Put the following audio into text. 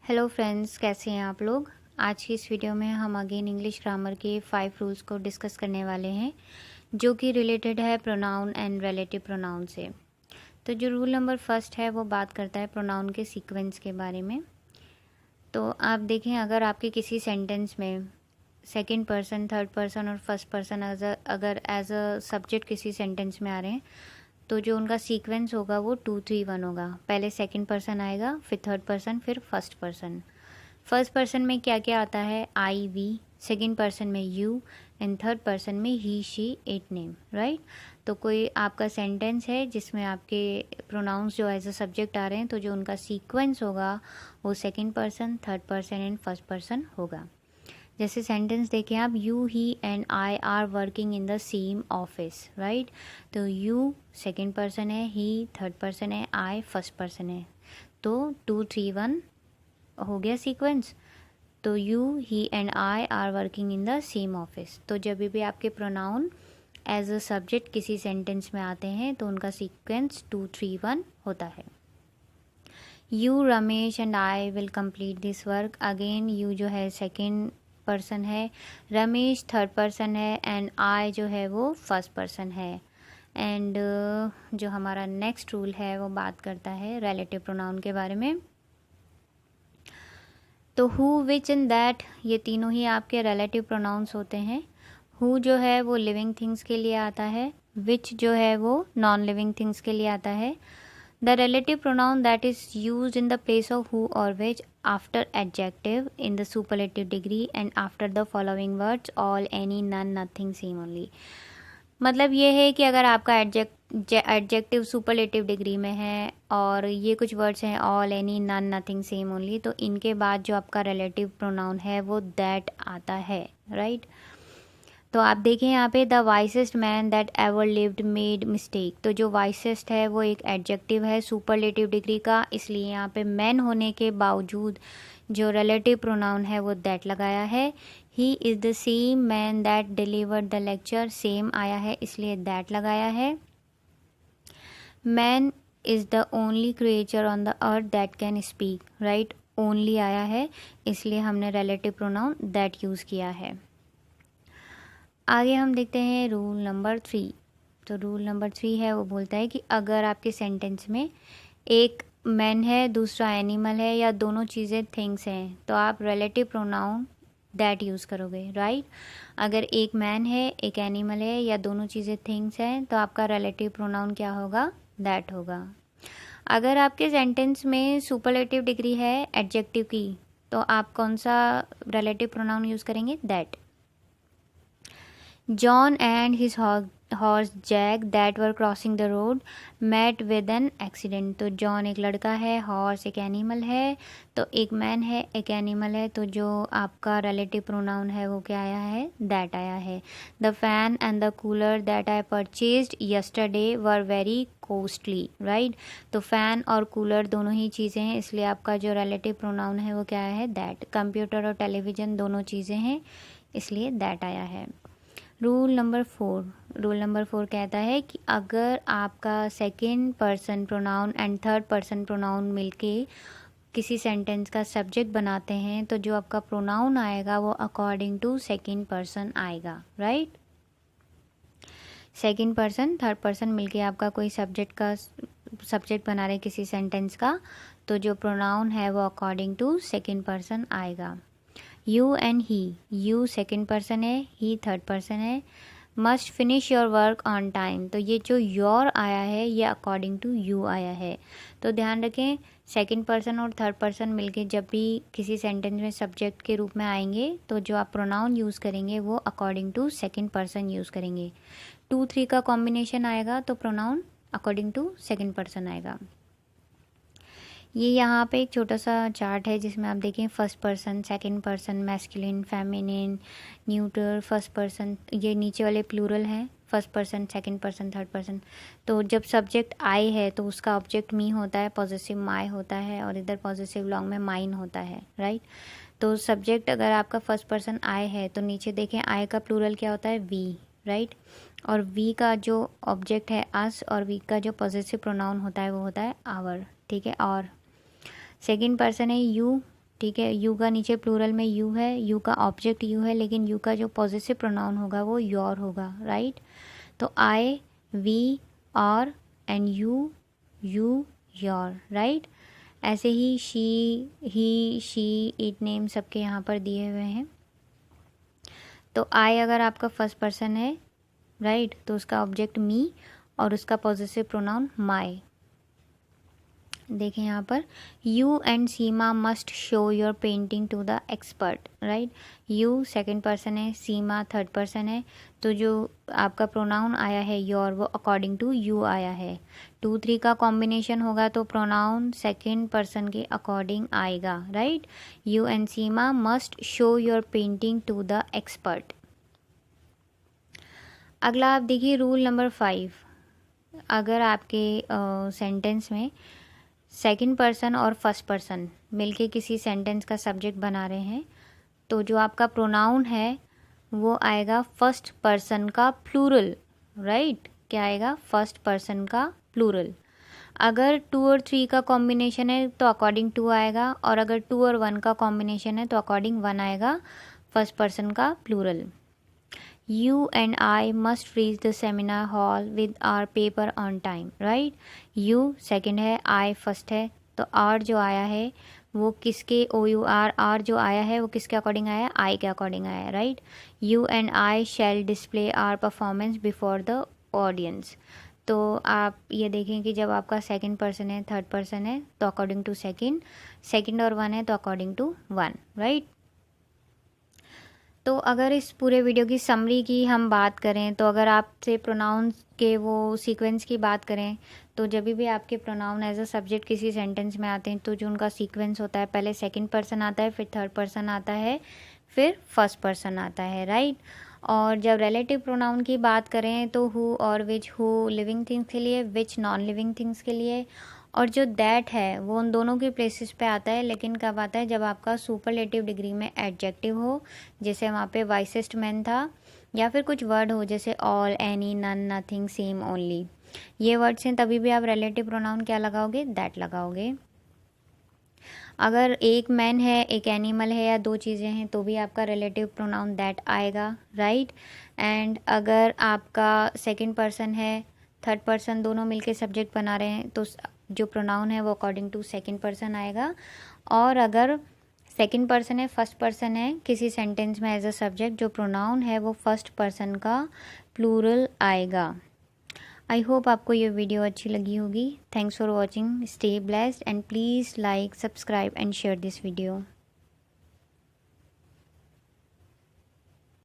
Hello friends, कैसे हैं आप लोग। आज की इस वीडियो में हम अगेन इंग्लिश ग्रामर के 5 रूल्स को डिस्कस करने वाले हैं जो कि रिलेटेड है प्रोनाउन एंड रिलेटिव प्रोनाउन से। तो जो रूल नंबर फर्स्ट है वो बात करता है प्रोनाउन के सीक्वेंस के बारे में। तो आप देखें, अगर आपके किसी सेंटेंस में सेकंड पर्सन, थर्ड पर्सन और फर्स्ट पर्सन अगर एज अ सब्जेक्ट किसी सेंटेंस में आ रहे हैं तो जो उनका सीक्वेंस होगा वो 2-3-1 होगा। पहले सेकंड पर्सन आएगा, फिर थर्ड पर्सन, फिर फर्स्ट पर्सन। फर्स्ट पर्सन में क्या क्या आता है? आई, वी। सेकंड पर्सन में यू एंड थर्ड पर्सन में ही, शी, इट, नेम। राइट। तो कोई आपका सेंटेंस है जिसमें आपके प्रोनाउंस जो एज अ सब्जेक्ट आ रहे हैं तो जो उनका सीक्वेंस होगा वो second person, third person and first person होगा। जैसे सेंटेंस देखें आप, you, he and I R working in the same office. Right. तो यू सेकंड पर्सन है, ही थर्ड पर्सन है, आई फर्स्ट पर्सन है। तो 2-3-1 हो गया सीक्वेंस। तो you, he and I R working in the same office. तो जब भी आपके प्रोनाउन एज अ सब्जेक्ट किसी सेंटेंस में आते हैं तो उनका सीक्वेंस 2-3-1 होता है। You, Ramesh and I will complete this work. Again you जो है सेकेंड पर्सन है, रमेश थर्ड पर्सन है एंड आई जो है वो फर्स्ट पर्सन है। एंड जो हमारा नेक्स्ट रूल है वो बात करता है रिलेटिव प्रोनाउन के बारे में। तो हु, विच एंड दैट, ये तीनों ही आपके रिलेटिव प्रोनाउंस होते हैं। हु जो है वो लिविंग थिंग्स के लिए आता है, विच जो है वो नॉन लिविंग थिंग्स के लिए आता है। The relative pronoun that is used in the place of who or which after adjective in the superlative degree and after the following words all, any, none, nothing, same, only। मतलब ये है कि अगर आपका एडजेक्टिव सुपरलेटिव डिग्री में है और ये कुछ वर्ड्स हैं all, any, none, nothing, same, only, तो इनके बाद जो आपका रिलेटिव प्रोनाउन है वो दैट आता है। राइट। तो आप देखें यहाँ पे, the wisest man that ever lived made mistake. तो जो वाइसेस्ट है वो एक एडजेक्टिव है सुपरलेटिव डिग्री का, इसलिए यहाँ पे मैन होने के बावजूद जो रिलेटिव प्रोनाउन है वो दैट लगाया है। He is the same man that delivered the lecture, same आया है इसलिए दैट लगाया है। Man is the only creature on the earth that can speak. Right. Only आया है इसलिए हमने रिलेटिव प्रोनाउन दैट यूज़ किया है। आगे हम देखते हैं रूल नंबर 3। तो रूल नंबर 3 है वो बोलता है कि अगर आपके सेंटेंस में एक मैन है, दूसरा एनिमल है या दोनों चीज़ें थिंग्स हैं तो आप रिलेटिव प्रोनाउन दैट यूज़ करोगे। राइट। अगर एक मैन है, एक एनिमल है या दोनों चीज़ें थिंग्स हैं तो आपका रिलेटिव प्रोनाउन क्या होगा? दैट होगा। अगर आपके सेंटेंस में सुपरलेटिव डिग्री है एडजेक्टिव की तो आप कौन सा रिलेटिव प्रोनाउन यूज़ करेंगे? That. John and his horse Jack that were crossing the road met with an accident। तो जॉन एक लड़का है, हॉर्स एक एनिमल है, तो एक मैन है, एक एनिमल है, तो जो आपका रिलेटिव प्रोनाउन है वो क्या आया है? दैट आया है। The fan and the cooler that I purchased yesterday were very costly. Right. तो फैन और कूलर दोनों ही चीज़ें हैं इसलिए आपका जो रिलेटिव प्रोनाउन है वो क्या है? दैट। कंप्यूटर और टेलीविज़न दोनों चीज़ें हैं इसलिए दैट आया है। रूल नंबर 4 कहता है कि अगर आपका second person pronoun and third person pronoun मिलके किसी सेंटेंस का सब्जेक्ट बनाते हैं तो जो आपका प्रोनाउन आएगा वो अकॉर्डिंग टू सेकंड पर्सन आएगा। Right. Second person, third person मिलके आपका कोई सब्जेक्ट बना रहे किसी सेंटेंस का तो जो प्रोनाउन है वो अकॉर्डिंग टू सेकंड पर्सन आएगा। You and he, you second person है, ही थर्ड पर्सन है। Must finish your work on time, तो ये जो योर आया है ये अकॉर्डिंग टू यू आया है। तो ध्यान रखें, सेकंड पर्सन और थर्ड पर्सन मिलके जब भी किसी सेंटेंस में सब्जेक्ट के रूप में आएंगे तो जो आप प्रोनाउन यूज़ करेंगे वो according to second person use करेंगे। 2-3 का कॉम्बिनेशन आएगा तो pronoun according to second person आएगा। ये यहाँ पे एक छोटा सा चार्ट है जिसमें आप देखें first person, second person, masculine, feminine, neutral, first person, ये नीचे वाले प्लूरल हैं, first person, second person, third person. तो जब सब्जेक्ट आई है तो उसका ऑब्जेक्ट मी होता है, पॉजेसिव माई होता है और इधर पॉजेसिव लॉन्ग में माइन होता है। राइट। तो सब्जेक्ट अगर आपका फर्स्ट पर्सन आई है तो नीचे देखें आई का प्लूरल क्या होता है? वी। राइट। और वी का जो ऑब्जेक्ट है अस और वी का जो पॉजेसिव प्रोनाउन होता है वो होता है आवर। ठीक है। और सेकंड पर्सन है यू। ठीक है। यू का नीचे प्लूरल में यू है, यू का ऑब्जेक्ट यू है, लेकिन यू का जो पॉजेसिव प्रोनाउन होगा वो योर होगा, राइट। तो I, we, are and you, your, right. ऐसे ही she, he, she, it name सबके यहाँ पर दिए हुए हैं। तो आई अगर आपका फर्स्ट पर्सन है, राइट, तो उसका ऑब्जेक्ट मी और उसका पॉजेसिव प्रोनाउन माई। देखें यहाँ पर, you and Seema must show your painting to the expert, right. You second person है, सीमा थर्ड पर्सन है, तो जो आपका प्रोनाउन आया है योर वो अकॉर्डिंग टू यू आया है। 2, 3 का कॉम्बिनेशन होगा तो प्रोनाउन सेकंड पर्सन के अकॉर्डिंग आएगा, right. You and Seema must show your painting to the expert. अगला आप देखिए रूल नंबर 5। अगर आपके सेंटेंस में सेकंड पर्सन और फर्स्ट पर्सन मिलके किसी सेंटेंस का सब्जेक्ट बना रहे हैं, तो जो आपका प्रोनाउन है वो आएगा फर्स्ट पर्सन का प्लूरल, राइट। क्या आएगा? फर्स्ट पर्सन का प्लूरल। अगर 2 और 3 का कॉम्बिनेशन है तो अकॉर्डिंग 2 आएगा, और अगर 2 और 1 का कॉम्बिनेशन है तो अकॉर्डिंग 1 आएगा फर्स्ट पर्सन का plural. You and I must reach the seminar hall with our paper on time, right? You second है, I फर्स्ट है, तो R जो आया है वो किसके, OUR जो आया है वो किसके अकॉर्डिंग आया है? I के अकॉर्डिंग आया है, right. You and I shall display our performance before the audience। तो आप ये देखें कि जब आपका सेकंड पर्सन है, थर्ड पर्सन है, तो अकॉर्डिंग टू सेकंड और 1 है तो अकॉर्डिंग टू 1, राइट। तो अगर इस पूरे वीडियो की समरी की हम बात करें, तो अगर आपसे प्रोनाउंस के वो सीक्वेंस की बात करें, तो जब भी आपके प्रोनाउन एज अ सब्जेक्ट किसी सेंटेंस में आते हैं तो जो उनका सीक्वेंस होता है, पहले सेकंड पर्सन आता है, फिर थर्ड पर्सन आता है, फिर फर्स्ट पर्सन आता है, राइट। और जब रिलेटिव प्रोनाउन की बात करें तो हु और विच, हु लिविंग थिंग्स के लिए, विच नॉन लिविंग थिंग्स के लिए, और जो दैट है वो उन दोनों के प्लेसेस पे आता है, लेकिन कब आता है? जब आपका सुपरलेटिव डिग्री में एडजेक्टिव हो, जैसे वहाँ पे वाइसेस्ट मैन था, या फिर कुछ वर्ड हो जैसे all, any, none, nothing, same, only, ये वर्ड्स हैं, तभी भी आप रिलेटिव प्रोनाउन क्या लगाओगे? दैट लगाओगे। अगर एक मैन है, एक एनिमल है, या 2 चीज़ें हैं, तो भी आपका रिलेटिव प्रोनाउन दैट आएगा, राइट। एंड अगर आपका सेकंड पर्सन है, थर्ड पर्सन दोनों मिलके सब्जेक्ट बना रहे हैं, तो जो प्रोनाउन है वो अकॉर्डिंग टू सेकंड पर्सन आएगा। और अगर सेकंड पर्सन है, फर्स्ट पर्सन है किसी सेंटेंस में एज अ सब्जेक्ट, जो प्रोनाउन है वो फर्स्ट पर्सन का प्लूरल आएगा। आई होप आपको ये वीडियो अच्छी लगी होगी। Thanks for watching, stay blessed and please like, subscribe and share this video.